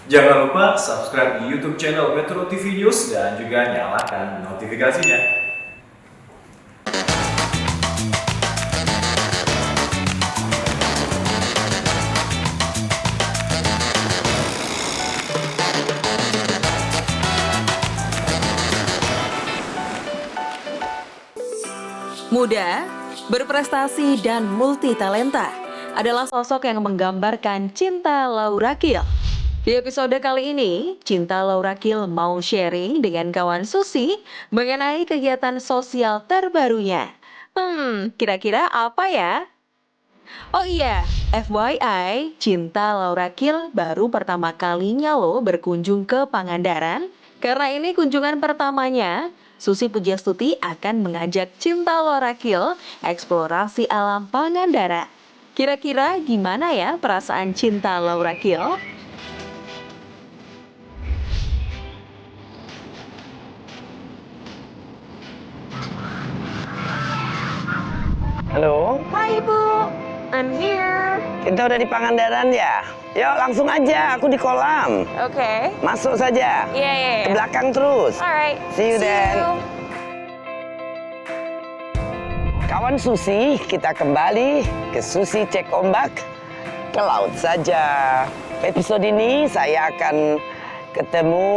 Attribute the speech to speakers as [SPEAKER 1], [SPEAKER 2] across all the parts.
[SPEAKER 1] Jangan lupa subscribe di YouTube channel Metro TV News dan juga nyalakan notifikasinya.
[SPEAKER 2] Muda, berprestasi, dan multitalenta adalah sosok yang menggambarkan Cinta Laura Kiel. Di episode kali ini, Cinta Laura Kiel mau sharing dengan kawan Susi mengenai kegiatan sosial terbarunya. Kira-kira apa ya? Oh iya, FYI, Cinta Laura Kiel baru pertama kalinya loh berkunjung ke Pangandaran. Karena ini kunjungan pertamanya, Susi Pujastuti akan mengajak Cinta Laura Kiel eksplorasi alam Pangandaran. Kira-kira gimana ya perasaan Cinta Laura Kiel?
[SPEAKER 3] Halo,
[SPEAKER 2] Hai Ibu, I'm here.
[SPEAKER 3] kita udah di Pangandaran ya? Yuk langsung aja, aku di kolam.
[SPEAKER 2] Oke.
[SPEAKER 3] Masuk saja.
[SPEAKER 2] Iya.
[SPEAKER 3] Ke belakang terus.
[SPEAKER 2] Alright.
[SPEAKER 3] See you then. Kawan Susi, kita kembali ke Susi Cek Ombak, ke laut saja. Episode ini saya akan ketemu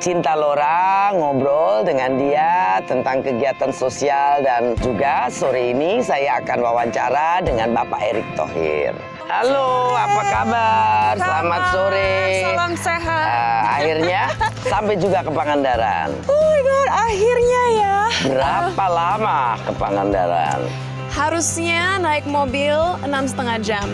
[SPEAKER 3] Cinta Laura, ngobrol dengan dia tentang kegiatan sosial, dan juga sore ini saya akan wawancara dengan Bapak Erick Thohir. Halo, apa kabar? Selamat sore.
[SPEAKER 4] Salam sehat.
[SPEAKER 3] Akhirnya sampai juga ke Pangandaran.
[SPEAKER 4] Oh my god, akhirnya ya.
[SPEAKER 3] Berapa lama ke Pangandaran?
[SPEAKER 4] Harusnya naik mobil 6,5 jam.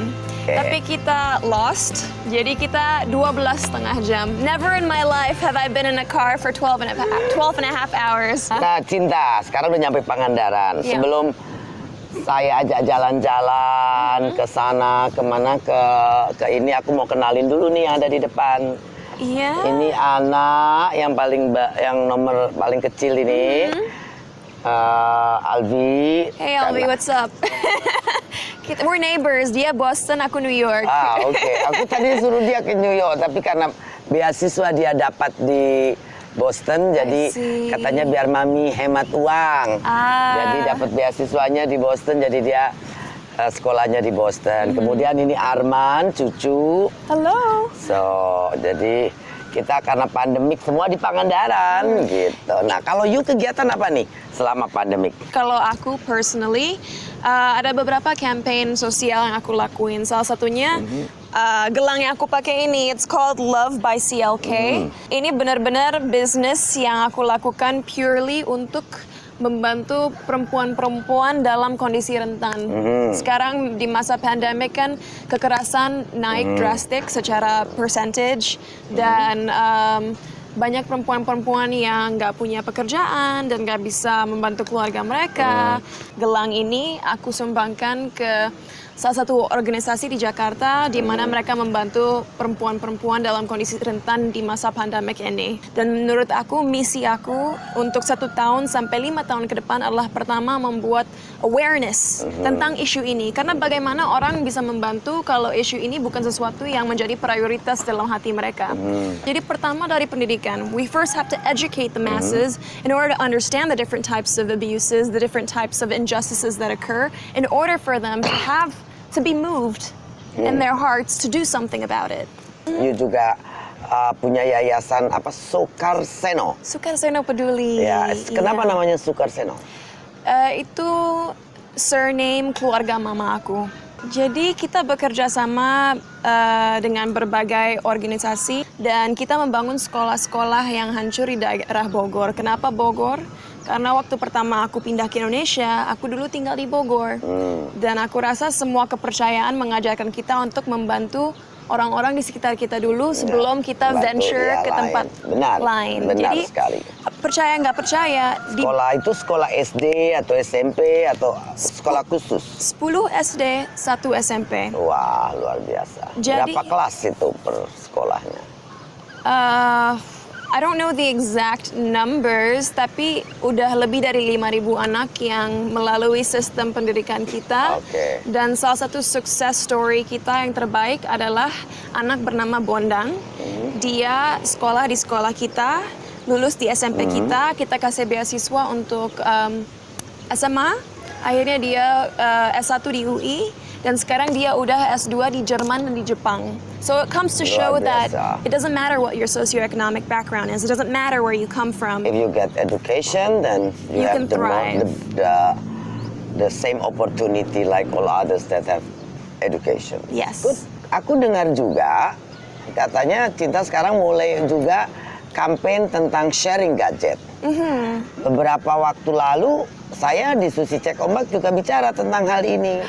[SPEAKER 3] Oke.
[SPEAKER 4] Tapi kita lost, jadi kita 12,5 jam. Never in my life have I been in a car for 12 and a half hours.
[SPEAKER 3] Nah, Cinta, sekarang udah nyampe Pangandaran.
[SPEAKER 4] Iya.
[SPEAKER 3] Sebelum saya ajak jalan-jalan ke sana, kemana, ke ini, aku mau kenalin dulu nih yang ada di depan.
[SPEAKER 4] Iya.
[SPEAKER 3] Ini anak yang nomor paling kecil ini, Alvi.
[SPEAKER 4] Hey Alvi,
[SPEAKER 3] Karena-
[SPEAKER 4] what's up? We're neighbors, dia Boston, aku New York.
[SPEAKER 3] Oke. Aku tadi suruh dia ke New York, tapi karena beasiswa dia dapat di Boston, jadi
[SPEAKER 4] see.
[SPEAKER 3] katanya biar mami hemat uang. Jadi dapat beasiswanya di Boston, jadi dia sekolahnya di Boston. Kemudian ini Arman, cucu.
[SPEAKER 4] Halo.
[SPEAKER 3] So, jadi kita karena pandemik semua di Pangandaran gitu. Nah, kalau you kegiatan apa nih selama pandemik?
[SPEAKER 4] Kalau aku personally, ada beberapa campaign sosial yang aku lakuin. Salah satunya gelang yang aku pakai ini, it's called Love by CLK. Ini benar-benar bisnis yang aku lakukan purely untuk membantu perempuan-perempuan dalam kondisi rentan. Sekarang di masa pandemik kan kekerasan naik drastik secara percentage, dan banyak perempuan-perempuan yang nggak punya pekerjaan dan nggak bisa membantu keluarga mereka. Gelang ini aku sumbangkan ke salah satu organisasi di Jakarta di mana mereka membantu perempuan-perempuan dalam kondisi rentan di masa pandemik ini. Dan menurut aku, misi aku untuk 1 tahun sampai 5 tahun ke depan adalah pertama membuat awareness tentang isu ini. Karena bagaimana orang bisa membantu kalau isu ini bukan sesuatu yang menjadi prioritas dalam hati mereka. Jadi pertama dari pendidikan, we first have to educate the masses in order to understand the different types of abuses, the different types of injustices that occur, in order for them to be moved in their hearts to do something about it.
[SPEAKER 3] You juga punya yayasan apa, Sukarseno.
[SPEAKER 4] Sukarseno Peduli.
[SPEAKER 3] Ya, kenapa
[SPEAKER 4] Iya.
[SPEAKER 3] namanya Sukarseno?
[SPEAKER 4] Itu surname keluarga mama aku. Jadi kita bekerja sama dengan berbagai organisasi dan kita membangun sekolah-sekolah yang hancur di daerah Bogor. Kenapa Bogor? Karena waktu pertama aku pindah ke Indonesia, aku dulu tinggal di Bogor. Dan aku rasa semua kepercayaan mengajarkan kita untuk membantu orang-orang di sekitar kita dulu sebelum kita
[SPEAKER 3] membantu
[SPEAKER 4] venture
[SPEAKER 3] dia
[SPEAKER 4] ke
[SPEAKER 3] lain.
[SPEAKER 4] tempat
[SPEAKER 3] Benar,
[SPEAKER 4] lain.
[SPEAKER 3] benar
[SPEAKER 4] Jadi
[SPEAKER 3] sekali.
[SPEAKER 4] percaya nggak percaya, di
[SPEAKER 3] Sekolah itu sekolah SD atau SMP atau sekolah khusus?
[SPEAKER 4] 10 SD, 1 SMP.
[SPEAKER 3] Wah, luar biasa.
[SPEAKER 4] Jadi-
[SPEAKER 3] Berapa kelas itu per sekolahnya?
[SPEAKER 4] I don't know the exact numbers, tapi udah lebih dari 5.000 anak yang melalui sistem pendidikan kita.
[SPEAKER 3] Oke.
[SPEAKER 4] Dan salah satu success story kita yang terbaik adalah anak bernama Bondang. dia sekolah di sekolah kita, lulus di SMP kita kasih beasiswa untuk SMA, akhirnya dia S1 di UI, dan sekarang dia udah S2 di Jerman dan di Jepang. So it comes to show
[SPEAKER 3] Luar
[SPEAKER 4] that
[SPEAKER 3] biasa.
[SPEAKER 4] it doesn't matter what your socioeconomic background is, it doesn't matter where you come from.
[SPEAKER 3] If you get education, then you,
[SPEAKER 4] You
[SPEAKER 3] have
[SPEAKER 4] can
[SPEAKER 3] the,
[SPEAKER 4] thrive.
[SPEAKER 3] the same opportunity like all others that have education.
[SPEAKER 4] Yes.
[SPEAKER 3] Good. Aku dengar juga, katanya Cinta sekarang mulai juga campaign tentang sharing gadget. Beberapa waktu lalu, saya di Susi Cek Ombak juga bicara tentang hal ini.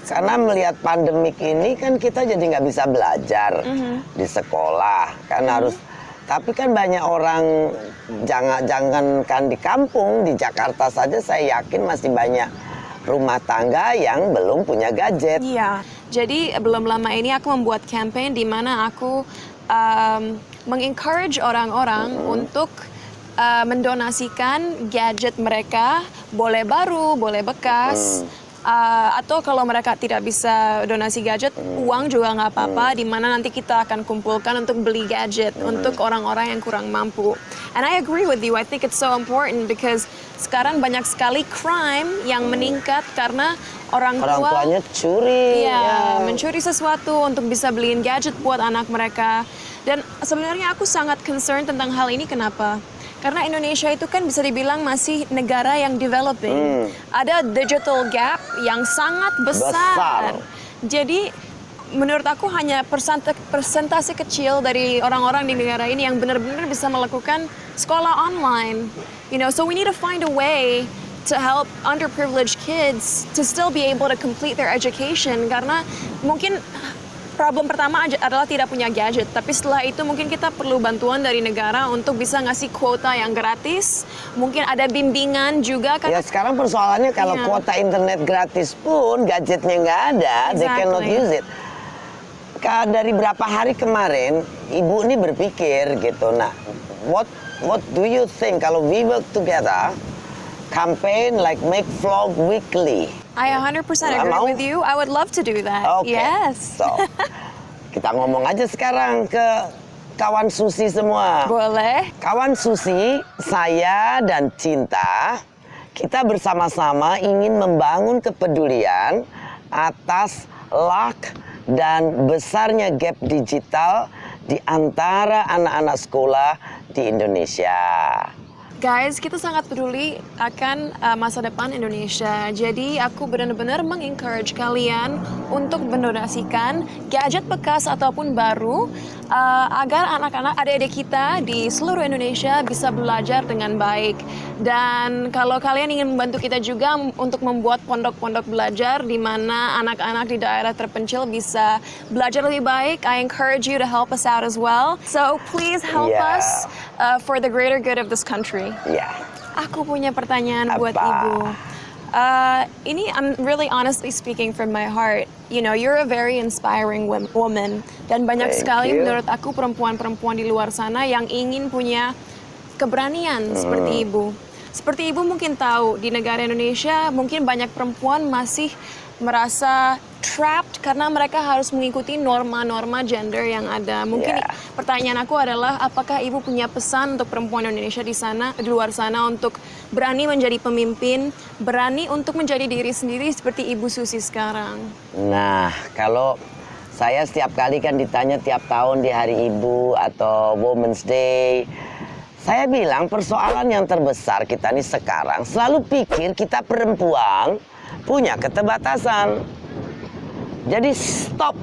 [SPEAKER 3] Karena melihat pandemik ini kan kita jadi nggak bisa belajar di sekolah. Kan harus, tapi kan banyak orang, jangankan di kampung, di Jakarta saja saya yakin masih banyak rumah tangga yang belum punya gadget.
[SPEAKER 4] Iya, jadi belum lama ini aku membuat campaign di mana aku mengencourage orang-orang untuk mendonasikan gadget mereka, boleh baru, boleh bekas, atau kalau mereka tidak bisa donasi gadget, uang juga nggak apa-apa, di mana nanti kita akan kumpulkan untuk beli gadget untuk orang-orang yang kurang mampu. And I agree with you, I think it's so important because sekarang banyak sekali crime yang meningkat karena orang
[SPEAKER 3] Tuanya curi.
[SPEAKER 4] Iya, mencuri sesuatu untuk bisa beliin gadget buat anak mereka. Dan sebenarnya aku sangat concern tentang hal ini, kenapa? Karena Indonesia itu kan bisa dibilang masih negara yang developing. Ada digital gap yang sangat besar. Jadi menurut aku hanya persentase kecil dari orang-orang di negara ini yang benar-benar bisa melakukan sekolah online. You know, so we need to find a way to help underprivileged kids to still be able to complete their education, karena mungkin problem pertama adalah tidak punya gadget, tapi setelah itu mungkin kita perlu bantuan dari negara untuk bisa ngasih kuota yang gratis, mungkin ada bimbingan juga
[SPEAKER 3] Ya
[SPEAKER 4] karena
[SPEAKER 3] sekarang persoalannya kalau
[SPEAKER 4] Iya.
[SPEAKER 3] kuota internet gratis pun gadgetnya nggak ada, they cannot
[SPEAKER 4] Exactly.
[SPEAKER 3] use it. Dari berapa hari kemarin, ibu ini berpikir gitu, nah, what do you think kalau we work together, campaign like make vlog weekly?
[SPEAKER 4] I 100% agree
[SPEAKER 3] Mau?
[SPEAKER 4] with you. I would love to do that.
[SPEAKER 3] Oke.
[SPEAKER 4] Yes.
[SPEAKER 3] So, kita ngomong aja sekarang ke kawan Susi semua.
[SPEAKER 4] Boleh.
[SPEAKER 3] Kawan Susi, saya dan Cinta, kita bersama-sama ingin membangun kepedulian atas lack dan besarnya gap digital di antara anak-anak sekolah di Indonesia.
[SPEAKER 4] Guys, kita sangat peduli akan masa depan Indonesia. Jadi aku benar-benar mengencourage kalian untuk mendonasikan gadget bekas ataupun baru agar anak-anak adik-adik kita di seluruh Indonesia bisa belajar dengan baik. Dan kalau kalian ingin membantu kita juga untuk membuat pondok-pondok belajar di mana anak-anak di daerah terpencil bisa belajar lebih baik, I encourage you to help us out as well. So please help
[SPEAKER 3] Yeah.
[SPEAKER 4] us for the greater good of this country.
[SPEAKER 3] Ya,
[SPEAKER 4] Aku punya pertanyaan buat
[SPEAKER 3] Apa?
[SPEAKER 4] Ibu. Ini I'm really honestly speaking from my heart. You know, you're a very inspiring woman. Dan banyak
[SPEAKER 3] Thank
[SPEAKER 4] sekali
[SPEAKER 3] you.
[SPEAKER 4] menurut aku perempuan-perempuan di luar sana yang ingin punya keberanian seperti Ibu. Seperti Ibu mungkin tahu, di negara Indonesia mungkin banyak perempuan masih merasa trapped karena mereka harus mengikuti norma-norma gender yang ada. Mungkin
[SPEAKER 3] Yeah.
[SPEAKER 4] pertanyaan aku adalah, apakah Ibu punya pesan untuk perempuan Indonesia di sana, di luar sana, untuk berani menjadi pemimpin, berani untuk menjadi diri sendiri seperti Ibu Susi sekarang?
[SPEAKER 3] nah kalau saya setiap kali kan ditanya tiap tahun di Hari Ibu atau Women's Day, saya bilang persoalan yang terbesar kita nih sekarang selalu pikir kita perempuan punya keterbatasan. Jadi stop,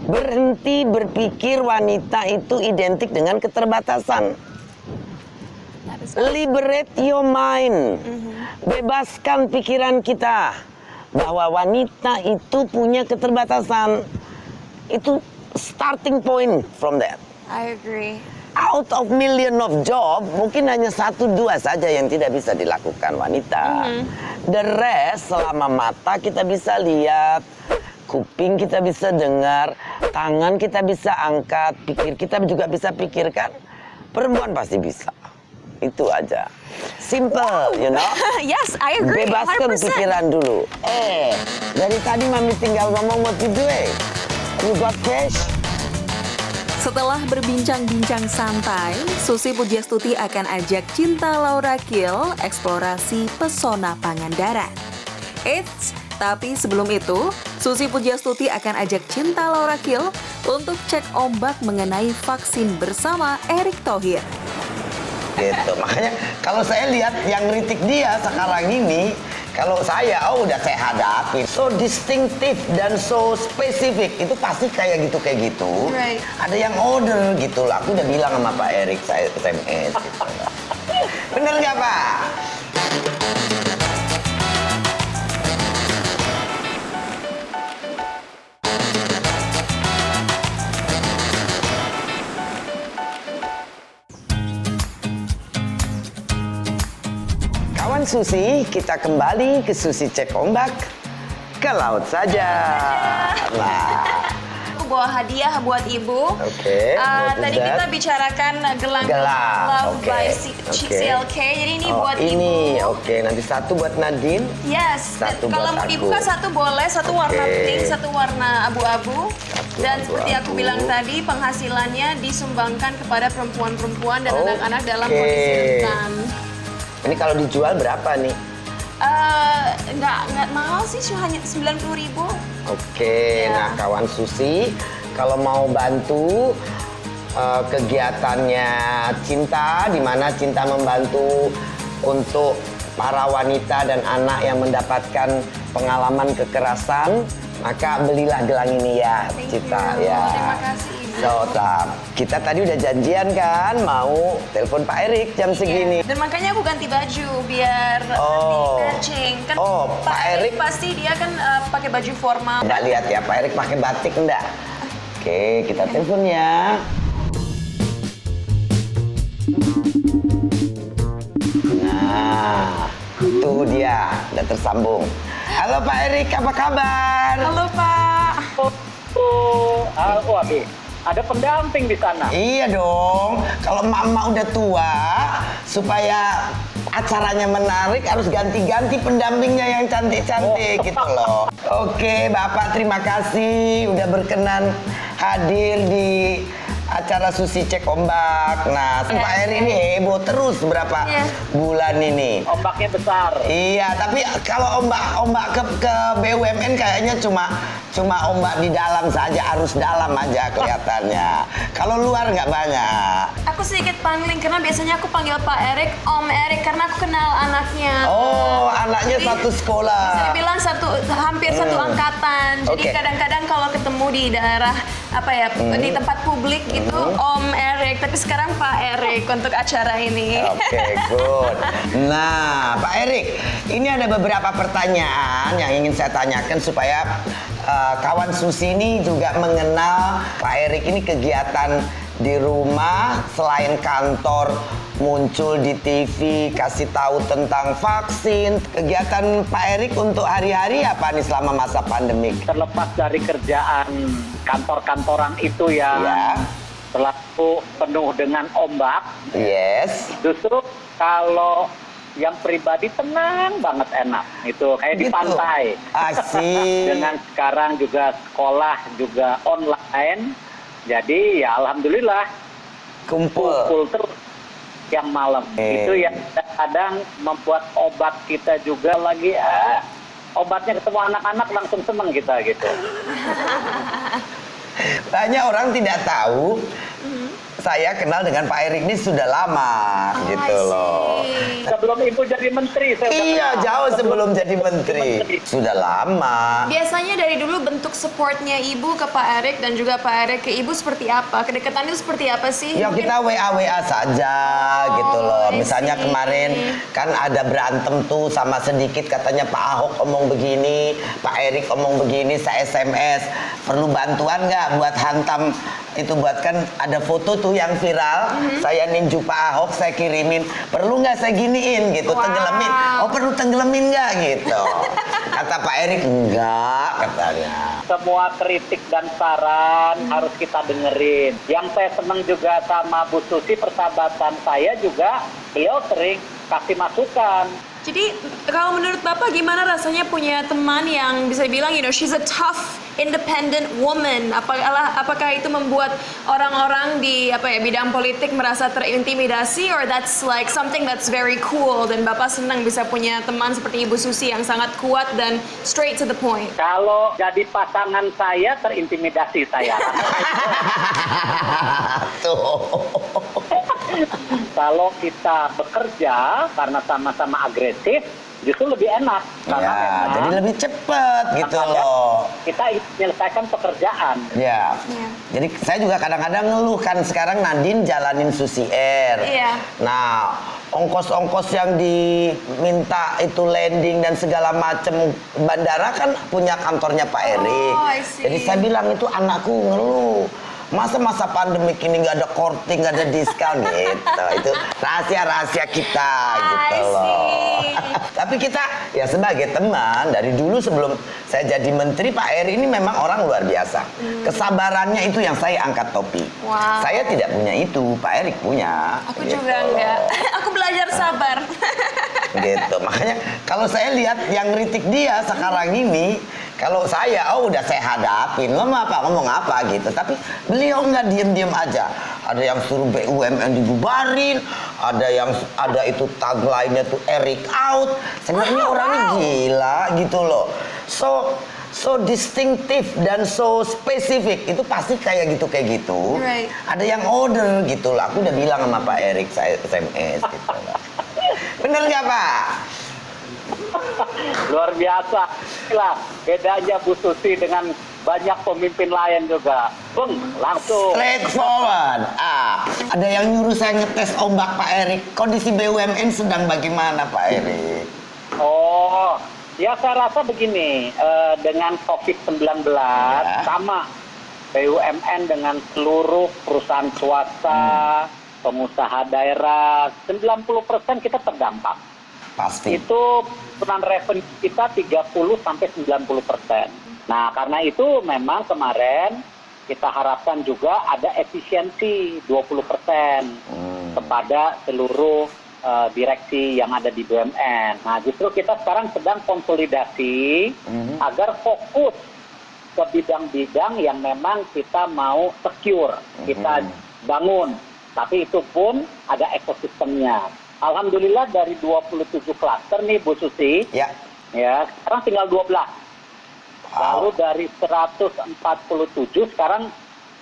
[SPEAKER 3] berhenti berpikir wanita itu identik dengan keterbatasan. Liberate your mind, bebaskan pikiran kita bahwa wanita itu punya keterbatasan. Itu starting point from that.
[SPEAKER 4] I agree.
[SPEAKER 3] Out of million of job, mungkin hanya 1-2 saja yang tidak bisa dilakukan wanita. The rest, selama mata kita bisa lihat, kuping kita bisa dengar, tangan kita bisa angkat, pikir kita juga bisa pikirkan, perempuan pasti bisa. Itu aja. Simple, you know.
[SPEAKER 4] Yes, I agree.
[SPEAKER 3] Bebaskan
[SPEAKER 4] 100%.
[SPEAKER 3] pikiran dulu. Dari tadi Mami tinggal ngomong what you doing. You got cash?
[SPEAKER 2] Setelah berbincang-bincang santai, Susi Pujiastuti akan ajak Cinta Laura Kiel eksplorasi pesona Pangandaran. Eits, tapi sebelum itu, Susi Pujiastuti akan ajak Cinta Laura Kiel untuk cek ombak mengenai vaksin bersama Erick Thohir.
[SPEAKER 3] Gitu. Makanya kalau saya lihat yang kritik dia sekarang ini, kalau saya, udah saya hadapi. So distinctive dan so spesifik. Itu pasti kayak gitu.
[SPEAKER 4] Right.
[SPEAKER 3] Ada yang order gitu lah. Aku udah bilang sama Pak Erick, saya SMS gitu. Bener nggak Pak? Kawan Susi, kita kembali ke Susi Cek Ombak, ke laut saja. Nah,
[SPEAKER 4] Aku bawa hadiah buat ibu.
[SPEAKER 3] Oke, what is
[SPEAKER 4] Tadi
[SPEAKER 3] that?
[SPEAKER 4] kita bicarakan gelang Love
[SPEAKER 3] oke,
[SPEAKER 4] by
[SPEAKER 3] oke.
[SPEAKER 4] CLK. Jadi ini
[SPEAKER 3] Oh,
[SPEAKER 4] buat
[SPEAKER 3] ini,
[SPEAKER 4] ibu.
[SPEAKER 3] oke. Nanti satu buat Nadine.
[SPEAKER 4] Yes.
[SPEAKER 3] Satu
[SPEAKER 4] Kalau
[SPEAKER 3] buat
[SPEAKER 4] mau
[SPEAKER 3] aku.
[SPEAKER 4] dibuka satu boleh, satu warna
[SPEAKER 3] Oke.
[SPEAKER 4] pink, satu warna abu-abu. Dan seperti aku
[SPEAKER 3] abu-abu.
[SPEAKER 4] bilang tadi, penghasilannya disumbangkan kepada perempuan-perempuan dan
[SPEAKER 3] Oke.
[SPEAKER 4] anak-anak dalam kondisi rentan.
[SPEAKER 3] Ini kalau dijual berapa nih?
[SPEAKER 4] Nggak mahal sih, cuma hanya 90.000.
[SPEAKER 3] Oke,
[SPEAKER 4] Ya.
[SPEAKER 3] nah kawan Susi, kalau mau bantu kegiatannya Cinta, di mana Cinta membantu untuk para wanita dan anak yang mendapatkan pengalaman kekerasan, maka belilah gelang ini ya,
[SPEAKER 4] Thank
[SPEAKER 3] Cinta
[SPEAKER 4] you.
[SPEAKER 3] ya.
[SPEAKER 4] Terima kasih, Ibu.
[SPEAKER 3] So, kita tadi udah janjian kan mau telepon Pak Erick jam segini.
[SPEAKER 4] Dan makanya aku ganti baju biar
[SPEAKER 3] Oh.
[SPEAKER 4] nanti matching. Kan
[SPEAKER 3] Oh,
[SPEAKER 4] Pak
[SPEAKER 3] Pak
[SPEAKER 4] Erick
[SPEAKER 3] Erick
[SPEAKER 4] pasti dia kan pakai baju formal.
[SPEAKER 3] Nggak lihat ya, Pak Erick pakai batik enggak? Oke, kita telepon ya. Nah, tuh dia, udah tersambung. Halo Pak Erick, apa kabar?
[SPEAKER 4] Halo Pak.
[SPEAKER 5] Waduh, ada pendamping di sana.
[SPEAKER 3] Iya dong, kalau emak-emak udah tua, supaya acaranya menarik harus ganti-ganti pendampingnya yang cantik-cantik gitu loh. Oke, Bapak terima kasih udah berkenan hadir di acara Susi Cek Ombak. Nah, Pak Eri ini heboh terus berapa
[SPEAKER 4] Iya.
[SPEAKER 3] bulan ini.
[SPEAKER 5] Ombaknya besar.
[SPEAKER 3] Iya, tapi kalau ombak ke BUMN kayaknya cuma ombak di dalam saja, arus dalam aja kelihatannya. Kalau luar nggak banyak.
[SPEAKER 4] Aku sedikit pangling karena biasanya aku panggil Pak Erick Om Erick karena aku kenal anaknya.
[SPEAKER 3] Oh, anaknya
[SPEAKER 4] Jadi,
[SPEAKER 3] satu
[SPEAKER 4] Bisa
[SPEAKER 3] sekolah.
[SPEAKER 4] dibilang hampir satu angkatan. Jadi
[SPEAKER 3] Oke.
[SPEAKER 4] kadang-kadang kalau ketemu di daerah di tempat publik gitu Om Erick, tapi sekarang Pak Erick untuk acara ini.
[SPEAKER 3] Oke, good. Nah, Pak Erick, ini ada beberapa pertanyaan yang ingin saya tanyakan supaya kawan Susi ini juga mengenal Pak Erick ini kegiatan di rumah selain kantor, muncul di TV, kasih tahu tentang vaksin. Kegiatan Pak Erick untuk hari-hari apa nih selama masa pandemik?
[SPEAKER 5] Terlepas dari kerjaan kantor-kantoran itu yang
[SPEAKER 3] Ya,
[SPEAKER 5] selalu penuh dengan ombak,
[SPEAKER 3] yes.
[SPEAKER 5] justru kalau yang pribadi tenang banget, enak. Itu kayak di
[SPEAKER 3] Gitu.
[SPEAKER 5] pantai.
[SPEAKER 3] Asik.
[SPEAKER 5] Dengan sekarang juga sekolah juga online. Jadi ya alhamdulillah
[SPEAKER 3] Kumpul.
[SPEAKER 5] kumpul terus yang malam. Itu yang kadang membuat obat kita juga lagi obatnya ketemu anak-anak langsung seneng kita gitu.
[SPEAKER 3] Banyak orang tidak tahu saya kenal dengan Pak Erick ini sudah lama gitu loh.
[SPEAKER 5] Sebelum ibu jadi menteri saya udah
[SPEAKER 3] Iya,
[SPEAKER 5] kenal.
[SPEAKER 3] jauh sebelum jadi menteri. Sudah lama.
[SPEAKER 4] Biasanya dari dulu bentuk supportnya Ibu ke Pak Erick dan juga Pak Erick ke Ibu seperti apa? Kedekatan itu seperti apa sih?
[SPEAKER 3] Ya kita WA saja gitu loh.
[SPEAKER 4] I
[SPEAKER 3] Misalnya
[SPEAKER 4] see.
[SPEAKER 3] kemarin kan ada berantem tuh sama sedikit katanya Pak Ahok omong begini, Pak Erick omong begini, saya SMS. Perlu bantuan nggak buat hantam itu, buat kan ada foto tuh yang viral. Saya ninju Pak Ahok, saya kirimin. Perlu nggak saya giniin gitu,
[SPEAKER 4] Wow.
[SPEAKER 3] tenggelamin. Oh perlu tenggelamin nggak gitu. Kata Pak Erick enggak katanya.
[SPEAKER 5] Semua kritik dan saran harus kita dengerin. Yang saya senang juga sama Bu Susi, persahabatan saya juga, beliau sering kasih masukan.
[SPEAKER 4] Jadi kalau menurut Bapak gimana rasanya punya teman yang bisa dibilang, she's a tough, independent woman? Apakah itu membuat orang-orang di bidang politik merasa terintimidasi, or that's like something that's very cool dan Bapak senang bisa punya teman seperti Ibu Susi yang sangat kuat dan straight to the point?
[SPEAKER 5] Kalau jadi pasangan saya terintimidasi saya.
[SPEAKER 3] Tuh.
[SPEAKER 5] Kalau kita bekerja karena sama-sama agresif, justru lebih enak. Karena
[SPEAKER 3] Ya,
[SPEAKER 5] memang
[SPEAKER 3] jadi lebih cepet gitu loh.
[SPEAKER 5] kita menyelesaikan pekerjaan.
[SPEAKER 3] Ya.
[SPEAKER 4] Iya.
[SPEAKER 3] Jadi saya juga kadang-kadang ngeluh kan sekarang Nadine jalanin Susi Air.
[SPEAKER 4] Iya.
[SPEAKER 3] Nah, ongkos-ongkos yang diminta itu landing dan segala macam bandara kan punya kantornya Pak Erik.
[SPEAKER 4] I see.
[SPEAKER 3] Jadi saya bilang itu anakku ngeluh. Masa pandemik ini nggak ada korting, nggak ada diskon gitu. Itu rahasia-rahasia kita gitu
[SPEAKER 4] I
[SPEAKER 3] loh.
[SPEAKER 4] see.
[SPEAKER 3] Tapi kita ya sebagai teman dari dulu sebelum saya jadi menteri, Pak Eri ini memang orang luar biasa. Kesabarannya itu yang saya angkat topi.
[SPEAKER 4] Wow.
[SPEAKER 3] Saya tidak punya itu, Pak Erik punya.
[SPEAKER 4] Aku
[SPEAKER 3] gitu
[SPEAKER 4] juga
[SPEAKER 3] loh.
[SPEAKER 4] enggak. Aku belajar sabar.
[SPEAKER 3] Gitu. Makanya kalau saya lihat yang ngeritik dia sekarang ini, kalau saya udah saya hadapin, ngomong apa gitu. Tapi beliau nggak diem aja. Ada yang suruh BUMN dibubarin, ada itu tagline-nya tuh Eric out. Saya bilang, ini orangnya gila gitu loh. So distinctive dan so spesifik, itu pasti kayak gitu.
[SPEAKER 4] Right.
[SPEAKER 3] Ada yang order gitu lah. Aku udah bilang sama Pak Erik, saya SMS gitu lah. Bener nggak Pak?
[SPEAKER 5] Luar biasa. Inilah bedanya Bu Susi dengan banyak pemimpin lain juga. Bung, langsung.
[SPEAKER 3] Straightforward. Ada yang nyuruh saya ngetes ombak Pak Erik. Kondisi BUMN sedang bagaimana Pak Erik?
[SPEAKER 5] Oh, ya saya rasa begini, dengan COVID-19 sama BUMN dengan seluruh perusahaan swasta, pengusaha daerah, 90% kita terdampak.
[SPEAKER 3] Pasti.
[SPEAKER 5] Itu peran revenue kita 30-90%. Nah, karena itu memang kemarin kita harapkan juga ada efisiensi 20% kepada seluruh direksi yang ada di BUMN. Nah, justru kita sekarang sedang konsolidasi agar fokus ke bidang-bidang yang memang kita mau secure, kita bangun. Tapi itu pun ada ekosistemnya. Alhamdulillah dari 27 klaster nih Bu Susi,
[SPEAKER 3] Ya.
[SPEAKER 5] ya sekarang tinggal 12. Lalu dari 147 sekarang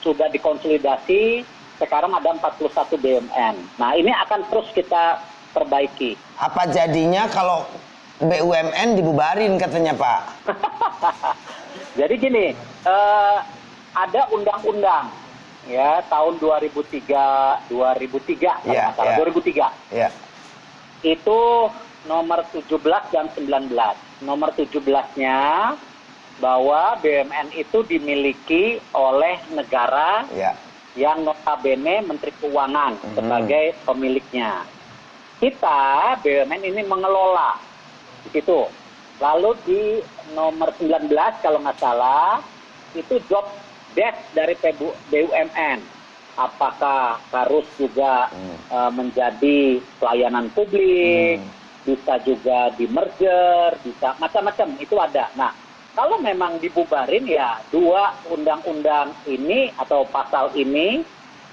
[SPEAKER 5] sudah dikonsolidasi, sekarang ada 41 BUMN. Nah ini akan terus kita perbaiki.
[SPEAKER 3] Apa jadinya kalau BUMN dibubarin katanya Pak?
[SPEAKER 5] Jadi gini, ada undang-undang ya tahun 2003 kalau
[SPEAKER 3] Ya,
[SPEAKER 5] nggak salah,
[SPEAKER 3] ya.
[SPEAKER 5] 2003.
[SPEAKER 3] Ya.
[SPEAKER 5] Itu nomor 17 dan 19. Nomor 17-nya bahwa BUMN itu dimiliki oleh negara
[SPEAKER 3] Ya.
[SPEAKER 5] yang notabene Menteri Keuangan sebagai pemiliknya. Kita BUMN ini mengelola di situ. Lalu di nomor 19 kalau nggak salah itu job desk dari BUMN. Apakah harus juga menjadi pelayanan publik, bisa juga di merger, bisa macam-macam itu ada. Nah, kalau memang dibubarin ya dua undang-undang ini atau pasal ini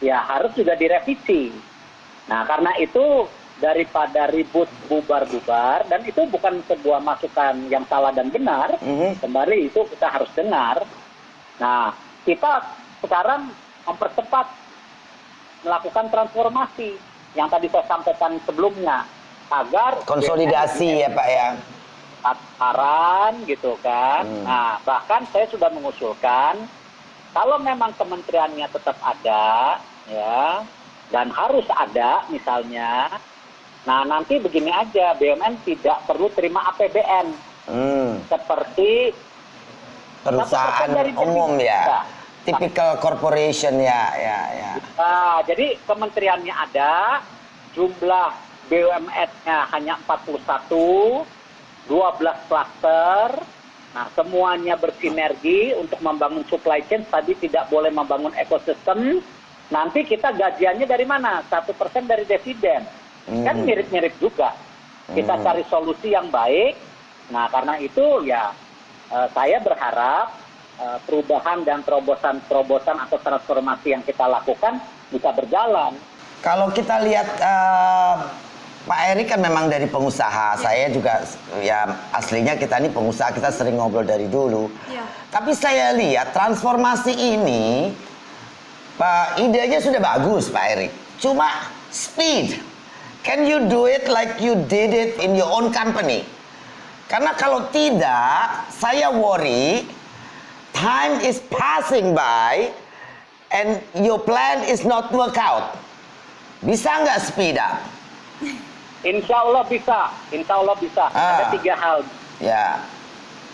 [SPEAKER 5] ya harus juga direvisi. Nah, karena itu daripada ribut bubar-bubar, dan itu bukan sebuah masukan yang salah dan benar, kembali itu kita harus dengar. Nah, kita sekarang mempercepat melakukan transformasi yang tadi saya sampaikan sebelumnya agar
[SPEAKER 3] Konsolidasi ya Pak ya.
[SPEAKER 5] saran gitu kan. Nah, bahkan saya sudah mengusulkan kalau memang kementeriannya tetap ada ya dan harus ada misalnya. Nah, nanti begini aja, BUMN tidak perlu terima APBN. Seperti
[SPEAKER 3] Perusahaan
[SPEAKER 5] dari
[SPEAKER 3] umum ya.
[SPEAKER 5] devisa.
[SPEAKER 3] Typical corporation ya.
[SPEAKER 5] Nah, jadi kementeriannya ada, jumlah BUMN-nya hanya 41, 12 klaster. Nah, semuanya bersinergi untuk membangun supply chain, tadi tidak boleh membangun ekosistem. Nanti kita gajiannya dari mana? 1% dari dividen. Kan mirip-mirip juga. Kita cari solusi yang baik. Nah, karena itu ya saya berharap perubahan dan terobosan atau transformasi yang kita lakukan bisa berjalan.
[SPEAKER 3] Kalau kita lihat Pak Erik kan memang dari pengusaha, saya juga ya aslinya kita ini pengusaha, kita sering ngobrol dari dulu.
[SPEAKER 4] Iya.
[SPEAKER 3] Tapi saya lihat transformasi ini, Pak, idenya sudah bagus Pak Erik. Cuma speed, can you do it like you did it in your own company? Karena kalau tidak, saya worry, time is passing by and your plan is not work out. Bisa nggak speed up?
[SPEAKER 5] Insya Allah bisa. Ada 3 hal.
[SPEAKER 3] Ya.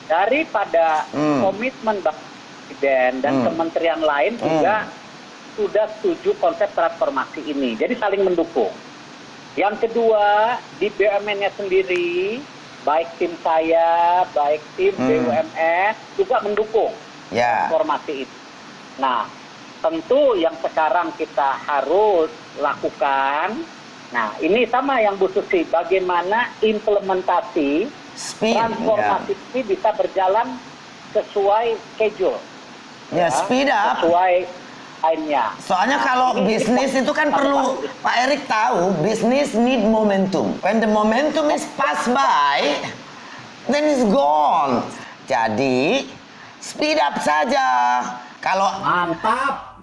[SPEAKER 5] Daripada komitmen Bapak Presiden dan kementerian lain juga sudah setuju konsep transformasi ini. Jadi saling mendukung. Yang kedua, di BUMN-nya sendiri, baik tim saya, baik tim BUMN juga mendukung transformasi itu. Nah, tentu yang sekarang kita harus lakukan, nah ini sama yang Bu Susi, bagaimana implementasi transformasi ini bisa berjalan sesuai schedule.
[SPEAKER 3] Speed up.
[SPEAKER 5] Sesuai lainnya.
[SPEAKER 3] Soalnya kalau bisnis itu kan perlu, Pak Erik tahu, bisnis need momentum. When the momentum is passed by, then it's gone. Jadi, speed up saja. Kalau
[SPEAKER 6] Mantap.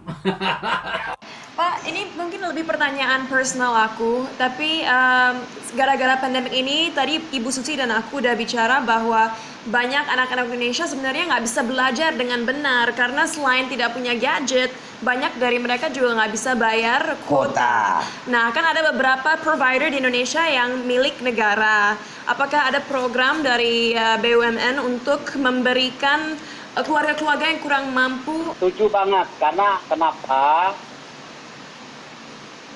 [SPEAKER 4] Pak, ini mungkin lebih pertanyaan personal aku, tapi gara-gara pandemik ini, tadi Ibu Susi dan aku udah bicara bahwa banyak anak-anak Indonesia sebenarnya nggak bisa belajar dengan benar, karena selain tidak punya gadget, banyak dari mereka juga nggak bisa bayar kuota. Nah, kan ada beberapa provider di Indonesia yang milik negara. Apakah ada program dari BUMN untuk memberikan keluarga-keluarga yang kurang mampu?
[SPEAKER 5] Setuju banget, karena kenapa?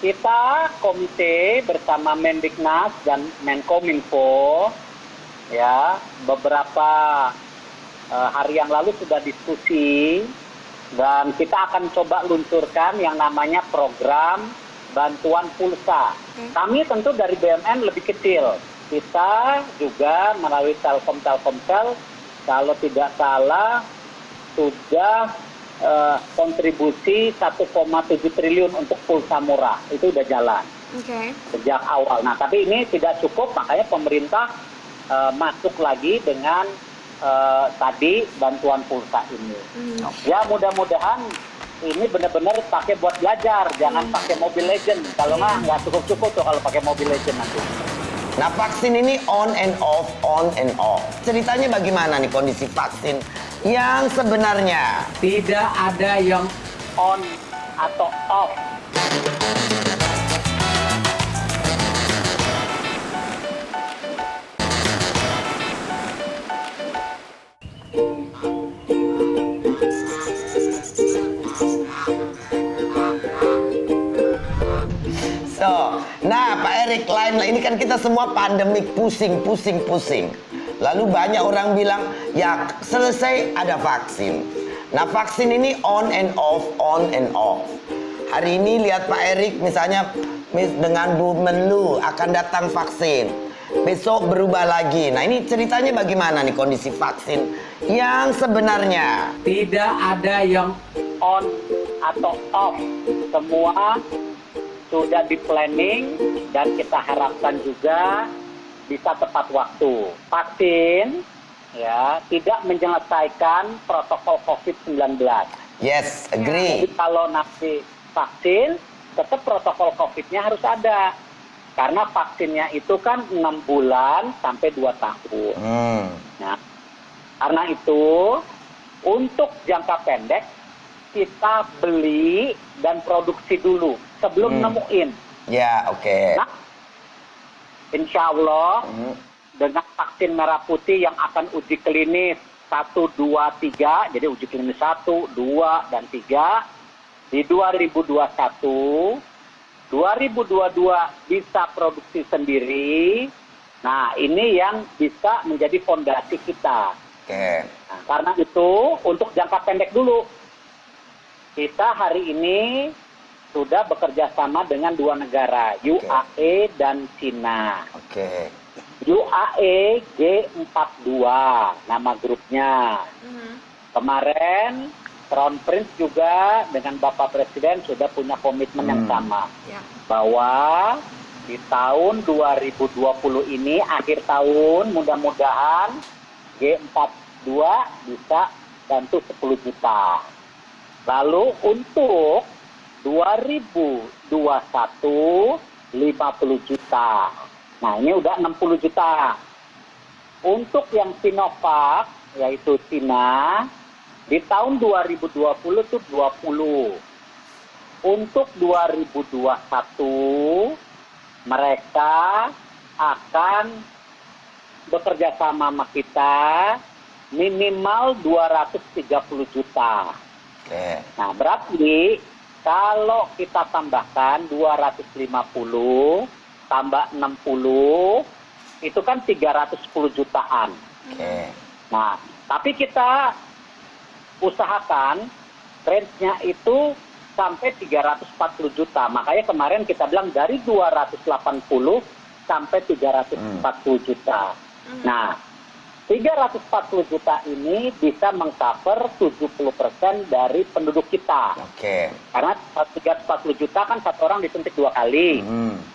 [SPEAKER 5] Kita komite bersama Mendiknas dan Menkominfo ya beberapa hari yang lalu sudah diskusi dan kita akan coba luncurkan yang namanya program bantuan pulsa. Kami tentu dari BUMN lebih kecil. Kita juga melalui Telkomsel kalau tidak salah sudah kontribusi 1,7 triliun untuk pulsa murah. Itu udah jalan sejak awal. Nah, tapi ini tidak cukup, makanya pemerintah masuk lagi dengan tadi bantuan pulsa ini. Ya, mudah-mudahan ini benar-benar pakai buat belajar, jangan pakai Mobile Legend. Kalau nggak cukup-cukup tuh kalau pakai Mobile Legend nanti.
[SPEAKER 3] Nah, vaksin ini on and off. Ceritanya bagaimana nih kondisi vaksin yang sebenarnya?
[SPEAKER 6] Tidak ada yang
[SPEAKER 5] On atau off.
[SPEAKER 3] Nah Pak Erik, ini kan kita semua pandemik pusing. Lalu banyak orang bilang, ya selesai ada vaksin. Nah vaksin ini on and off. Hari ini lihat Pak Erik misalnya dengan Bu Menlu akan datang vaksin. Besok berubah lagi. Nah ini ceritanya bagaimana nih kondisi vaksin yang sebenarnya?
[SPEAKER 6] tidak ada yang
[SPEAKER 5] On atau off. Semua sudah di planning dan kita harapkan juga bisa tepat waktu. Vaksin ya tidak menyelesaikan protokol COVID-19.
[SPEAKER 3] Yes, agree.
[SPEAKER 5] Jadi kalau nanti vaksin, tetap protokol COVID-nya harus ada. Karena vaksinnya itu kan 6 bulan sampai 2 tahun. Nah, karena itu untuk jangka pendek kita beli dan produksi dulu sebelum nemuin.
[SPEAKER 3] Ya, oke.
[SPEAKER 5] Nah, insya Allah dengan vaksin merah putih yang akan uji klinis 1, 2, 3, jadi uji klinis 1, 2, dan 3 di 2021, 2022 bisa produksi sendiri. Nah, ini yang bisa menjadi fondasi kita.
[SPEAKER 3] Oke.
[SPEAKER 5] Nah, karena itu untuk jangka pendek dulu, kita hari ini sudah bekerja sama dengan 2 negara, UAE dan Cina.
[SPEAKER 3] Oke.
[SPEAKER 5] UAE G42 nama grupnya. Kemarin Crown Prince juga dengan Bapak Presiden sudah punya komitmen yang sama.
[SPEAKER 4] Ya.
[SPEAKER 5] Bahwa di tahun 2020 ini, akhir tahun, mudah-mudahan G42 bisa bantu 10 juta. Lalu untuk 2021, 50 juta. Nah, ini udah 60 juta. Untuk yang Sinovac, yaitu Cina, di tahun 2020 itu 20. Untuk 2021, mereka akan bekerja sama kita minimal 230 juta.
[SPEAKER 3] Oke.
[SPEAKER 5] Nah, berarti kalau kita tambahkan 250 tambah 60 itu kan 310 jutaan.
[SPEAKER 3] Oke.
[SPEAKER 5] Nah, tapi kita usahakan range-nya itu sampai 340 juta. Makanya kemarin kita bilang dari 280 sampai 340 juta. Nah, 340 juta ini bisa meng-cover 70% dari penduduk kita.
[SPEAKER 3] Oke.
[SPEAKER 5] Karena 340 juta kan satu orang disuntik 2 kali.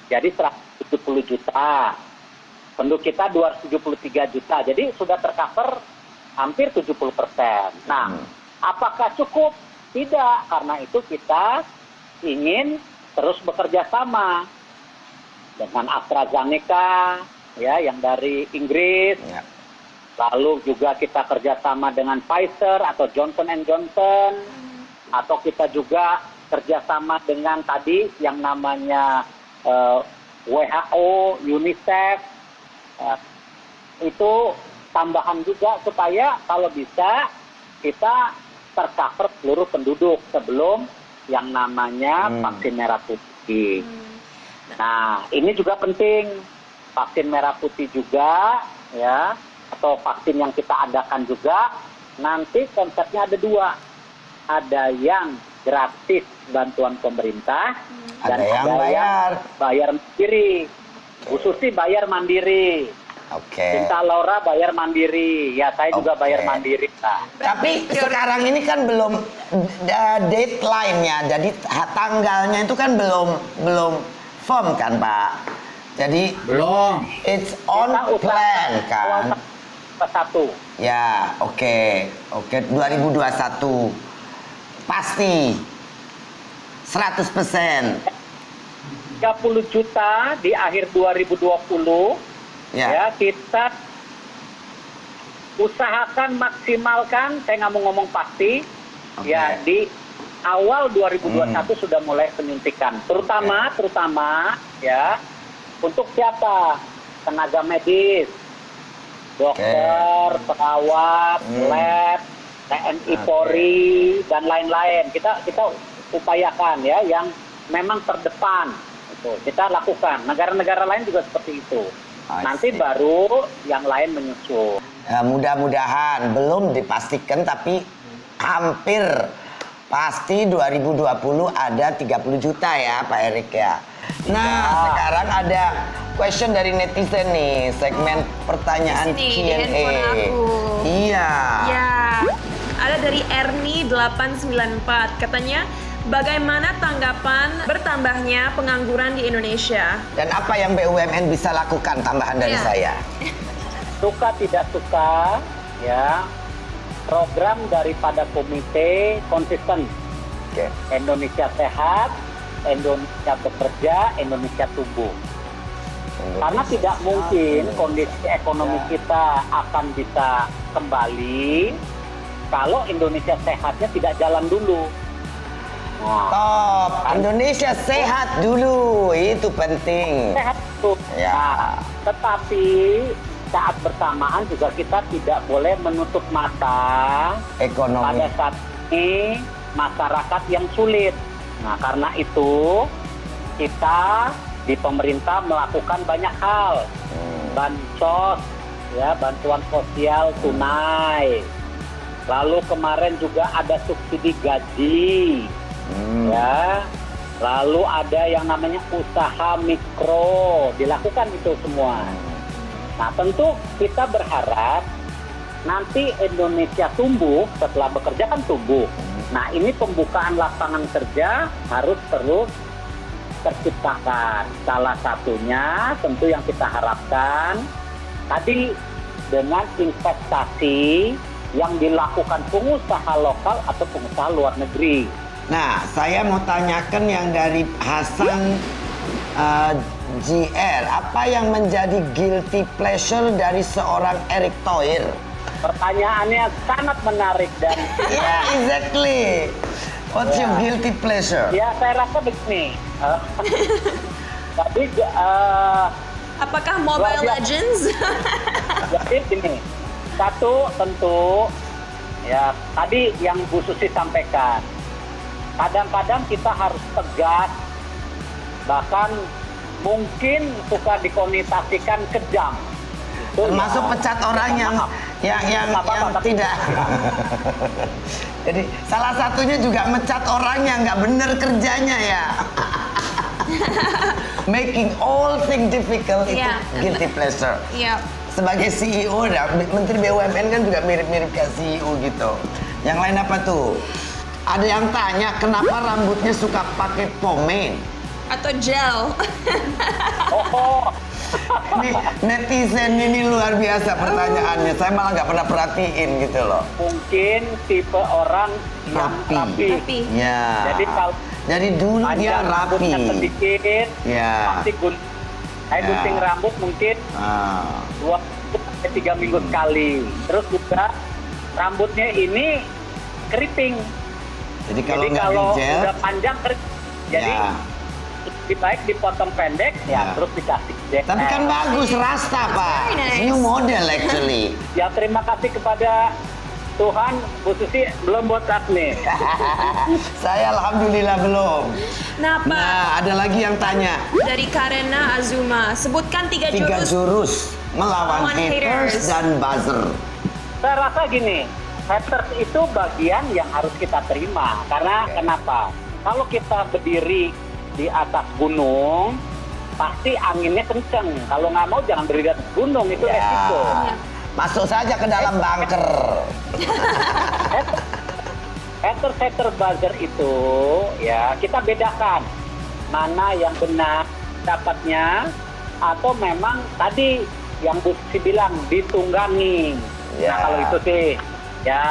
[SPEAKER 5] Jadi 170 juta. Penduduk kita 273 juta. Jadi sudah tercover hampir 70%. Nah, apakah cukup? Tidak. Karena itu kita ingin terus bekerja sama dengan AstraZeneca, ya, yang dari Inggris.
[SPEAKER 3] Ya.
[SPEAKER 5] Lalu juga kita kerjasama dengan Pfizer atau Johnson Johnson, atau kita juga kerjasama dengan tadi yang namanya WHO, UNICEF, itu tambahan juga supaya kalau bisa kita tercover seluruh penduduk sebelum yang namanya vaksin merah putih. Nah, ini juga penting, vaksin merah putih juga, ya, atau vaksin yang kita adakan juga, nanti konsepnya ada 2. Ada yang gratis bantuan pemerintah, dan
[SPEAKER 3] Ada yang
[SPEAKER 5] bayar mandiri. Khususnya bayar mandiri.
[SPEAKER 3] Oke.
[SPEAKER 5] Cinta Laura bayar mandiri. Ya, saya juga
[SPEAKER 3] Oke.
[SPEAKER 5] bayar mandiri. Nah,
[SPEAKER 3] Tapi sekarang ini kan belum deadline-nya, jadi tanggalnya itu kan belum firm kan, Pak. Jadi
[SPEAKER 6] Belum.
[SPEAKER 3] it's on
[SPEAKER 5] kita
[SPEAKER 3] plan
[SPEAKER 5] usahakan
[SPEAKER 3] kan.
[SPEAKER 5] Satu.
[SPEAKER 3] Ya, oke. 2021 pasti 100%.
[SPEAKER 5] 30 juta di akhir 2020. Ya,
[SPEAKER 3] Ya.
[SPEAKER 5] kita usahakan maksimalkan, saya nggak mau ngomong pasti,
[SPEAKER 3] Oke.
[SPEAKER 5] ya di awal 2021 sudah mulai penyuntikan, terutama ya untuk siapa? Tenaga medis, dokter, perawat, lab, TNI, Polri, dan lain-lain. Kita upayakan ya yang memang terdepan, itu kita lakukan. Negara-negara lain juga seperti itu. Nanti baru yang lain menyusul.
[SPEAKER 3] Mudah-mudahan belum dipastikan tapi hampir pasti 2020 ada 30 juta ya Pak Erik ya. Nah, sekarang ada question dari netizen nih, segmen pertanyaan
[SPEAKER 4] Di sini, di
[SPEAKER 3] Q&A.
[SPEAKER 4] handphone aku.
[SPEAKER 3] Iya.
[SPEAKER 4] Ya, ada dari Erni894. Katanya, bagaimana tanggapan bertambahnya pengangguran di Indonesia?
[SPEAKER 3] Dan apa yang BUMN bisa lakukan tambahan dari
[SPEAKER 4] Iya.
[SPEAKER 3] saya?
[SPEAKER 5] Suka tidak suka, ya, program daripada komite konsisten.
[SPEAKER 3] Oke.
[SPEAKER 5] Indonesia sehat, Indonesia bekerja, Indonesia tumbuh. Karena tidak mungkin kondisi ekonomi kita akan bisa kembali kalau Indonesia sehatnya tidak jalan dulu. Nah,
[SPEAKER 3] Top, Indonesia sehat dulu, itu penting.
[SPEAKER 5] sehat itu.
[SPEAKER 3] Ya.
[SPEAKER 5] Nah, tetapi saat bersamaan juga kita tidak boleh menutup mata
[SPEAKER 3] Ekonomi.
[SPEAKER 5] pada saat ini masyarakat yang sulit. Nah, karena itu kita di pemerintah melakukan banyak hal. Bansos, ya, bantuan sosial tunai. Lalu kemarin juga ada subsidi gaji. Ya. Lalu ada yang namanya usaha mikro, dilakukan itu semua. Nah, tentu kita berharap nanti Indonesia tumbuh, setelah bekerja kan tumbuh. Nah, ini pembukaan lapangan kerja harus terus terciptakan. Salah satunya tentu yang kita harapkan tadi dengan investasi yang dilakukan pengusaha lokal atau pengusaha luar negeri.
[SPEAKER 3] Nah, saya mau tanyakan yang dari Hasan GR. Apa yang menjadi guilty pleasure dari seorang Erick Thohir?
[SPEAKER 5] Pertanyaannya sangat menarik dan
[SPEAKER 3] Yeah, exactly. What's your guilty pleasure?
[SPEAKER 5] ya saya rasa begini. Tapi
[SPEAKER 4] Apakah Mobile
[SPEAKER 5] Luar biasa.
[SPEAKER 4] Legends?
[SPEAKER 5] jadi gini, satu tentu ya tadi yang Bu Susi sampaikan. Kadang-kadang kita harus tegas, bahkan mungkin suka dikonotasikan kejam. Itu
[SPEAKER 3] Termasuk
[SPEAKER 5] ya,
[SPEAKER 3] pecat orang yang
[SPEAKER 5] maaf.
[SPEAKER 3] yang
[SPEAKER 5] Nggak apa-apa, tapi-
[SPEAKER 3] tidak. Jadi salah satunya juga mecat orang yang nggak bener kerjanya ya. Making all things difficult itu
[SPEAKER 4] Iya.
[SPEAKER 3] guilty pleasure.
[SPEAKER 4] Iya.
[SPEAKER 3] Sebagai CEO, Menteri BUMN kan juga mirip-mirip kayak CEO gitu. Yang lain apa tuh? Ada yang tanya kenapa rambutnya suka pakai pomade.
[SPEAKER 4] Atau gel.
[SPEAKER 5] Oh,
[SPEAKER 3] Ini netizen ini luar biasa pertanyaannya. Saya malah nggak pernah perhatiin gitu loh.
[SPEAKER 5] mungkin tipe orang yang
[SPEAKER 3] Rapi.
[SPEAKER 5] rapi.
[SPEAKER 4] Rapi.
[SPEAKER 3] Ya.
[SPEAKER 5] Jadi kalau
[SPEAKER 3] Dari dulu dia
[SPEAKER 5] panjang rambutnya
[SPEAKER 3] rapi.
[SPEAKER 5] sedikit,
[SPEAKER 3] Ya.
[SPEAKER 5] pasti saya
[SPEAKER 3] Ya.
[SPEAKER 5] gunting rambut mungkin
[SPEAKER 3] Ah.
[SPEAKER 5] 2-3 minggu sekali. Terus juga rambutnya ini keriting.
[SPEAKER 3] Jadi kalau
[SPEAKER 5] Jadi
[SPEAKER 3] nggak
[SPEAKER 5] kalau
[SPEAKER 3] di gel,
[SPEAKER 5] udah panjang keriting. Jadi
[SPEAKER 3] ya.
[SPEAKER 5] lebih baik dipotong pendek
[SPEAKER 3] Ya.
[SPEAKER 5] ya terus dikasih gel.
[SPEAKER 3] Tapi kan bagus rasta pak.
[SPEAKER 4] very nice.
[SPEAKER 3] New model actually.
[SPEAKER 5] Ya terima kasih kepada Tuhan, Bu Susi belum botak nih.
[SPEAKER 3] Saya alhamdulillah belum.
[SPEAKER 4] Nah, Pak,
[SPEAKER 3] Nah, ada lagi yang tanya.
[SPEAKER 4] dari Karena Azuma, sebutkan 3
[SPEAKER 3] Tiga
[SPEAKER 4] jurus.
[SPEAKER 3] jurus melawan
[SPEAKER 4] Melawan
[SPEAKER 3] haters
[SPEAKER 4] haters.
[SPEAKER 3] dan buzzer.
[SPEAKER 5] Saya rasa gini, haters itu bagian yang harus kita terima. Karena kenapa? Kalau kita berdiri di atas gunung, pasti anginnya kenceng. Kalau nggak mau jangan berdiri di atas gunung, itu
[SPEAKER 3] Ya.
[SPEAKER 5] resiko.
[SPEAKER 3] Masuk saja ke dalam bunker.
[SPEAKER 5] Hater buzzer itu ya kita bedakan mana yang benar dapatnya atau memang tadi yang Bu Susi bilang ditunggangi.
[SPEAKER 3] Ya.
[SPEAKER 5] Nah kalau itu sih ya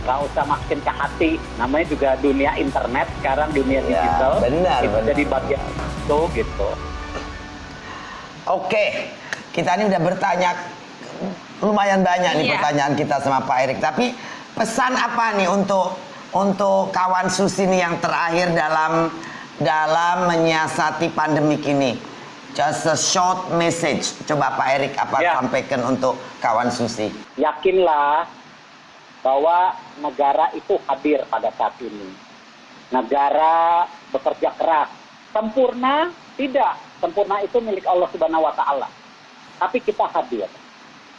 [SPEAKER 5] nggak usah masukin ke hati. Namanya juga dunia internet sekarang, dunia
[SPEAKER 3] Ya,
[SPEAKER 5] digital.
[SPEAKER 3] benar,
[SPEAKER 5] Itu
[SPEAKER 3] benar.
[SPEAKER 5] jadi bagian itu gitu.
[SPEAKER 3] Oke, kita ini udah bertanya lumayan banyak nih
[SPEAKER 4] Iya.
[SPEAKER 3] pertanyaan kita sama Pak Erick. Tapi pesan apa nih untuk kawan Susi nih yang terakhir dalam menyiasati pandemik ini? Just a short message. Coba Pak Erick apa
[SPEAKER 5] Ya.
[SPEAKER 3] sampaikan untuk kawan Susi?
[SPEAKER 5] Yakinlah bahwa negara itu hadir pada saat ini. Negara bekerja keras. Sempurna? Tidak. Sempurna itu milik Allah Subhanahu wa Ta'ala. Tapi kita hadir.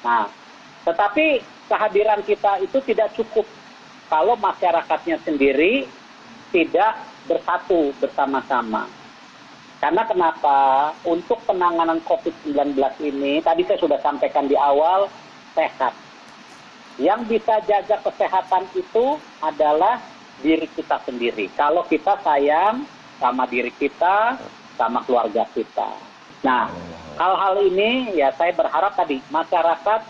[SPEAKER 5] Nah, tetapi kehadiran kita itu tidak cukup kalau masyarakatnya sendiri tidak bersatu bersama-sama. Karena kenapa? Untuk penanganan COVID-19 ini, tadi saya sudah sampaikan di awal, sehat. Yang bisa jaga kesehatan itu adalah diri kita sendiri. Kalau kita sayang sama diri kita, sama keluarga kita. Nah, hal-hal ini ya saya berharap tadi masyarakat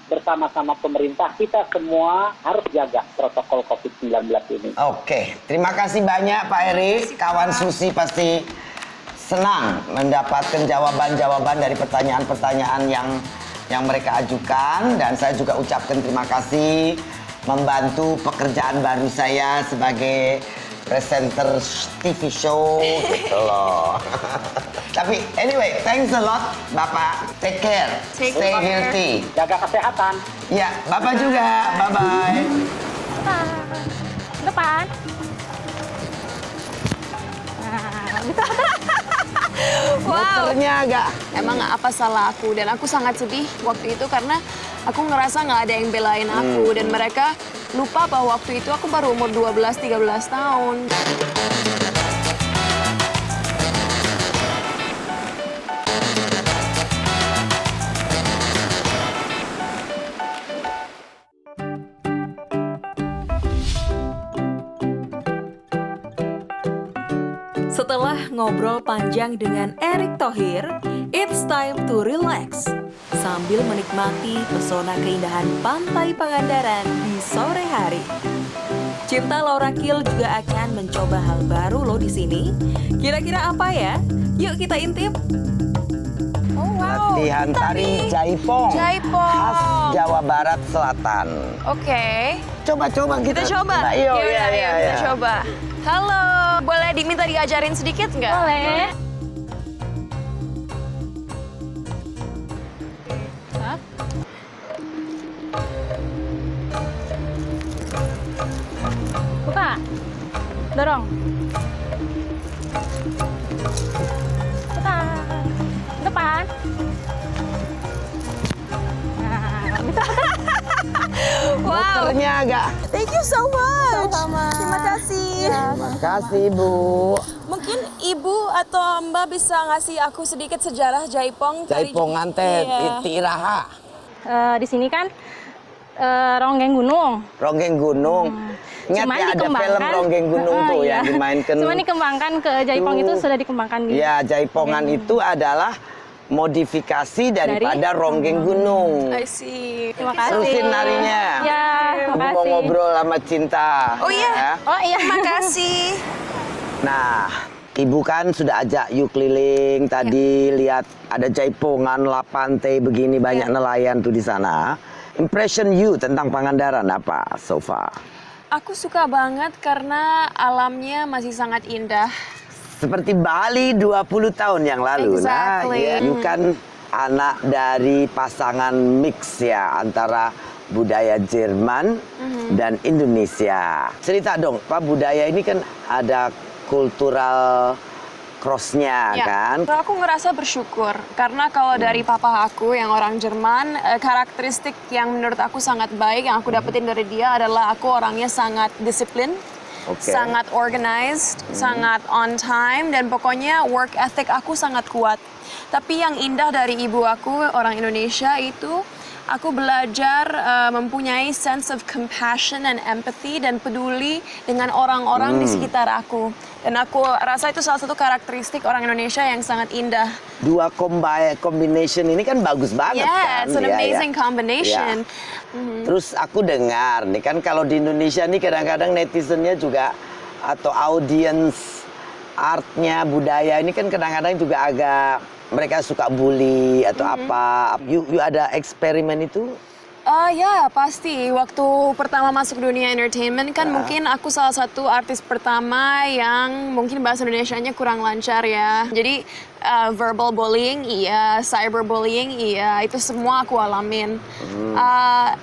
[SPEAKER 5] bersama-sama pemerintah kita semua harus jaga protokol COVID-19 ini.
[SPEAKER 3] Oke, terima kasih banyak Pak Erick. Kawan Susi pasti senang mendapatkan jawaban-jawaban dari pertanyaan-pertanyaan yang mereka ajukan, dan saya juga ucapkan terima kasih membantu pekerjaan baru saya sebagai presenter TV show gitu loh. Tapi anyway, thanks a lot Bapak. Take care.
[SPEAKER 4] Take
[SPEAKER 3] Stay
[SPEAKER 4] care.
[SPEAKER 3] healthy.
[SPEAKER 5] Jaga kesehatan.
[SPEAKER 3] Ya, Bapak juga. Bye-bye.
[SPEAKER 7] Depan.
[SPEAKER 3] Muternya agak
[SPEAKER 4] Emang apa salah aku, dan aku sangat sedih waktu itu karena aku ngerasa nggak ada yang belain aku, dan mereka lupa bahwa waktu itu aku baru umur 12-13 tahun.
[SPEAKER 2] ngobrol panjang dengan Erick Thohir, it's time to relax. Sambil menikmati pesona keindahan pantai Pangandaran di sore hari. Cinta Laura Kiel juga akan mencoba hal baru loh di sini. Kira-kira apa ya? Yuk kita intip.
[SPEAKER 4] Oh wow.
[SPEAKER 3] Latihan tari jaipong.
[SPEAKER 4] Jaipong.
[SPEAKER 3] Khas Jawa Barat Selatan.
[SPEAKER 4] Oke.
[SPEAKER 3] Coba-coba
[SPEAKER 4] Kita coba.
[SPEAKER 3] Nah, iya,
[SPEAKER 4] Yaudah,
[SPEAKER 3] iya,
[SPEAKER 4] yuk
[SPEAKER 3] iya,
[SPEAKER 4] kita
[SPEAKER 3] iya.
[SPEAKER 4] coba. Halo, boleh diminta diajarin sedikit nggak? Boleh.
[SPEAKER 7] Buka. Dorong. Buka. Depan.
[SPEAKER 4] Wow.
[SPEAKER 3] Muternya agak.
[SPEAKER 4] Thank you so much.
[SPEAKER 7] Sama-sama.
[SPEAKER 4] Terima kasih.
[SPEAKER 3] Makasih, Bu.
[SPEAKER 4] Mungkin Ibu atau Mbak bisa ngasih aku sedikit sejarah Jaipong.
[SPEAKER 3] Jaipongan teh
[SPEAKER 4] Iya.
[SPEAKER 3] Tiraha.
[SPEAKER 7] Di sini kan ronggeng gunung.
[SPEAKER 3] Ronggeng Gunung. Ingat
[SPEAKER 7] Cuman
[SPEAKER 3] ya ada
[SPEAKER 7] dikembangkan.
[SPEAKER 3] film Ronggeng Gunung tuh
[SPEAKER 7] Iya.
[SPEAKER 3] yang dimainkan.
[SPEAKER 7] Cuman dikembangkan ke Jaipong itu sudah dikembangkan di.
[SPEAKER 3] Ya, Jaipongan itu adalah modifikasi daripada Ronggeng Gunung.
[SPEAKER 4] I see.
[SPEAKER 7] Terima kasih.
[SPEAKER 3] Terusin narinya.
[SPEAKER 7] Ya,
[SPEAKER 3] Ibu
[SPEAKER 7] terima
[SPEAKER 3] mau
[SPEAKER 7] kasih.
[SPEAKER 3] ngobrol sama Cinta.
[SPEAKER 4] Oh iya.
[SPEAKER 3] Ya.
[SPEAKER 7] Oh iya.
[SPEAKER 4] Terima kasih.
[SPEAKER 3] Nah, Ibu kan sudah ajak yuk keliling tadi, lihat ada Jaipongan, Lapante begini banyak nelayan tuh di sana. Impression you tentang Pangandaran apa so far?
[SPEAKER 4] Aku suka banget karena alamnya masih sangat indah.
[SPEAKER 3] Seperti Bali 20 tahun yang lalu.
[SPEAKER 4] Exactly.
[SPEAKER 3] Nah, ya, you kan anak dari pasangan mix ya antara budaya Jerman dan Indonesia. Cerita dong, Pak, budaya ini kan ada kultural cross-nya kan?
[SPEAKER 4] Aku ngerasa bersyukur karena kalau dari papa aku yang orang Jerman, karakteristik yang menurut aku sangat baik yang aku dapetin dari dia adalah aku orangnya sangat disiplin.
[SPEAKER 3] Oke.
[SPEAKER 4] Sangat organized, sangat on time, dan pokoknya work ethic aku sangat kuat. Tapi yang indah dari ibu aku, orang Indonesia itu, aku belajar mempunyai sense of compassion and empathy dan peduli dengan orang-orang di sekitar aku. Dan aku rasa itu salah satu karakteristik orang Indonesia yang sangat indah.
[SPEAKER 3] Dua combination ini kan bagus banget kan?
[SPEAKER 4] Yeah, it's an
[SPEAKER 3] Ya, ya.
[SPEAKER 4] amazing combination.
[SPEAKER 3] Ya. Terus aku dengar nih kan kalau di Indonesia nih kadang-kadang netizennya juga atau audience artnya budaya ini kan kadang-kadang juga agak mereka suka bully atau apa. You ada eksperimen itu?
[SPEAKER 4] Ya pasti. Waktu pertama masuk dunia entertainment kan mungkin aku salah satu artis pertama yang mungkin bahasa Indonesianya kurang lancar ya. Jadi verbal bullying iya, cyberbullying iya, itu semua aku alamin.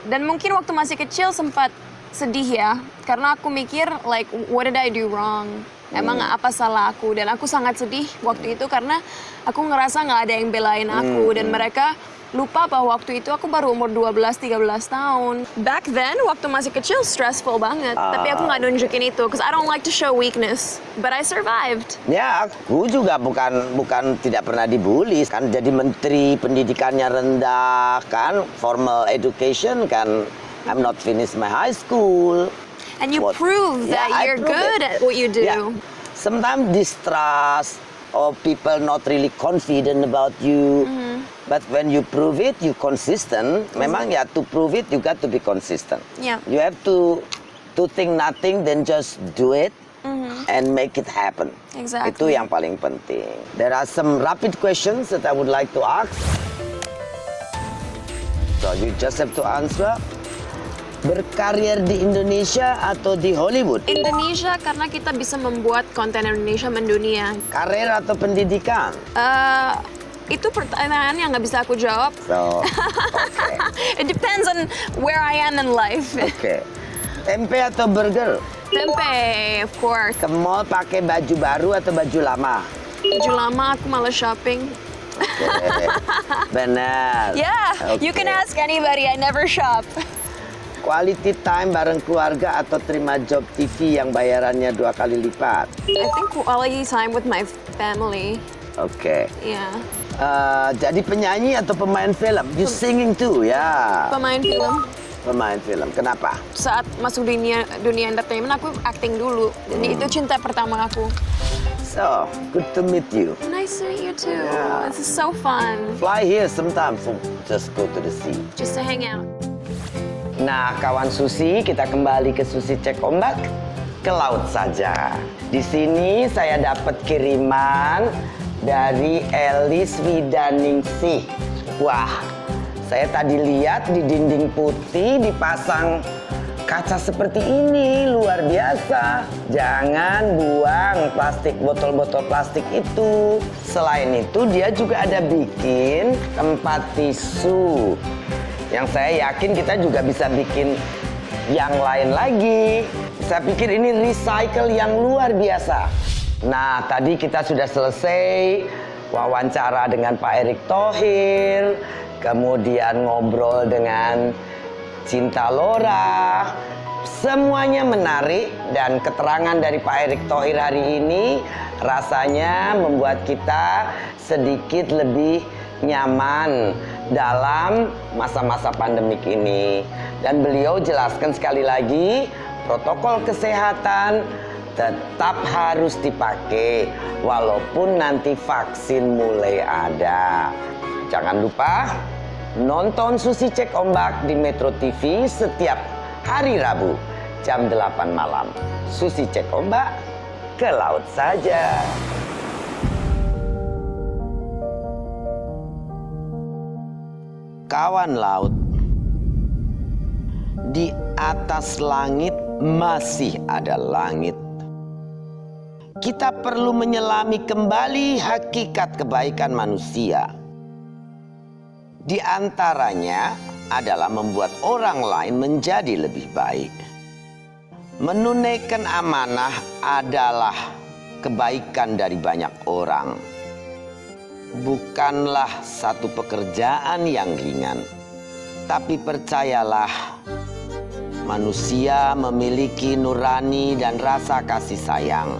[SPEAKER 4] Dan mungkin waktu masih kecil sempat sedih ya, karena aku mikir like what did I do wrong? Emang apa salah aku? Dan aku sangat sedih waktu itu karena aku ngerasa nggak ada yang belain aku dan mereka lupa bahwa waktu itu aku baru umur 12-13 tahun. Back then, waktu masih kecil, stressful banget. Tapi aku nggak nunjukin itu, because I don't like to show weakness. But I survived.
[SPEAKER 3] Ya, aku juga bukan tidak pernah dibully kan. Jadi menteri pendidikannya rendah kan, formal education kan. I'm not finished my high school.
[SPEAKER 4] And you
[SPEAKER 3] What?
[SPEAKER 4] prove
[SPEAKER 3] Yeah,
[SPEAKER 4] that
[SPEAKER 3] I
[SPEAKER 4] you're
[SPEAKER 3] prove
[SPEAKER 4] good
[SPEAKER 3] it.
[SPEAKER 4] at what you do.
[SPEAKER 3] Yeah. Sometimes distrust or people not really confident about you. But when you prove it, you consistent. Memang ya to prove it, you got to be consistent.
[SPEAKER 4] Yeah.
[SPEAKER 3] You have to think nothing, then just do it and make it happen.
[SPEAKER 4] Exactly.
[SPEAKER 3] Itu yang paling penting. There are some rapid questions that I would like to ask. So you just have to answer. Berkarir di Indonesia atau di Hollywood?
[SPEAKER 4] Indonesia karena kita bisa membuat konten Indonesia mendunia.
[SPEAKER 3] Karir atau pendidikan?
[SPEAKER 4] Itu pertanyaan yang nggak bisa aku jawab.
[SPEAKER 3] So, okay.
[SPEAKER 4] It depends on where I am in life.
[SPEAKER 3] Oke. Tempe atau burger?
[SPEAKER 4] Tempe, of course.
[SPEAKER 3] Ke mall pakai baju baru atau baju lama?
[SPEAKER 4] Baju lama aku malas shopping.
[SPEAKER 3] Oke. Benar.
[SPEAKER 4] Yeah, you
[SPEAKER 3] Oke.
[SPEAKER 4] can ask anybody. I never shop.
[SPEAKER 3] Quality time bareng keluarga atau terima job TV yang bayarannya 2 kali lipat?
[SPEAKER 4] I think quality time with my family.
[SPEAKER 3] Oke.
[SPEAKER 4] Yeah.
[SPEAKER 3] Jadi penyanyi atau pemain film? You singing too, ya.
[SPEAKER 4] Pemain film.
[SPEAKER 3] Pemain film. Kenapa?
[SPEAKER 4] Saat masuk dunia entertainment aku acting dulu. Jadi itu cinta pertama aku.
[SPEAKER 3] So, good to meet you.
[SPEAKER 4] Nice to meet you too.
[SPEAKER 3] Yeah.
[SPEAKER 4] This is so fun.
[SPEAKER 3] Fly here sometime for just go to the sea.
[SPEAKER 4] Just to hang out.
[SPEAKER 3] Nah, kawan Susi, kita kembali ke Susi Cek Ombak, ke laut saja. Di sini saya dapat kiriman dari Elis Widaningsih. Wah, saya tadi lihat di dinding putih dipasang kaca seperti ini, luar biasa. Jangan buang plastik, botol-botol plastik itu. Selain itu, dia juga ada bikin tempat tisu. Yang saya yakin kita juga bisa bikin yang lain lagi. Saya pikir ini recycle yang luar biasa. Nah, tadi kita sudah selesai wawancara dengan Pak Erick Thohir, kemudian ngobrol dengan Cinta Laura. Semuanya menarik dan keterangan dari Pak Erick Thohir hari ini rasanya membuat kita sedikit lebih nyaman dalam masa-masa pandemik ini. Dan beliau jelaskan sekali lagi, protokol kesehatan tetap harus dipakai walaupun nanti vaksin mulai ada. Jangan lupa nonton Susi Cek Ombak di Metro TV setiap hari Rabu jam 8 malam. Susi Cek Ombak, ke laut saja. Kawan laut, di atas langit masih ada langit. Kita perlu menyelami kembali hakikat kebaikan manusia. Di antaranya adalah membuat orang lain menjadi lebih baik. Menunaikan amanah adalah kebaikan dari banyak orang. Bukanlah satu pekerjaan yang ringan, tapi percayalah, manusia memiliki nurani dan rasa kasih sayang.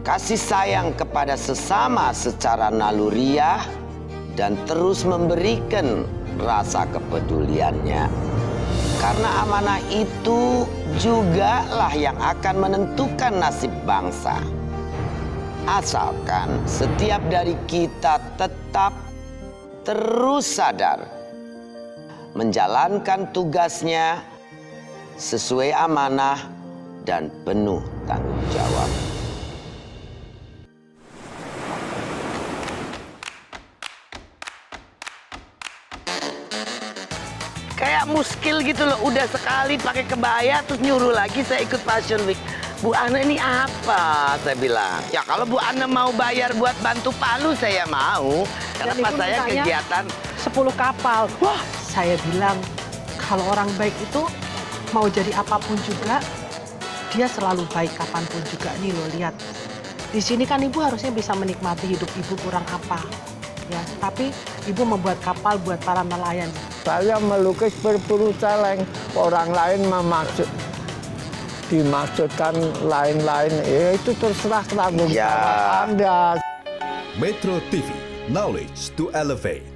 [SPEAKER 3] Kasih sayang kepada sesama secara naluriah dan terus memberikan rasa kepeduliannya. Karena amanah itu jugalah yang akan menentukan nasib bangsa. Asalkan setiap dari kita tetap terus sadar menjalankan tugasnya sesuai amanah dan penuh tanggung jawab. Kayak muskil gitu loh, udah sekali pakai kebaya terus nyuruh lagi saya ikut Fashion Week. Bu Ana ini apa? Saya bilang, ya kalau Bu Ana mau bayar buat bantu Palu saya mau. Karena pas saya kegiatan
[SPEAKER 8] 10 kapal. Wah, saya bilang kalau orang baik itu mau jadi apapun juga, dia selalu baik kapanpun juga. Nih lo lihat, di sini kan ibu harusnya bisa menikmati hidup ibu kurang apa, ya. Tapi ibu membuat kapal buat para nelayan.
[SPEAKER 9] Saya melukis berburu celeng, orang lain dimaksudkan lain-lain, ya itu terserah tanggung jawab Anda.
[SPEAKER 10] Metro TV, knowledge to elevate.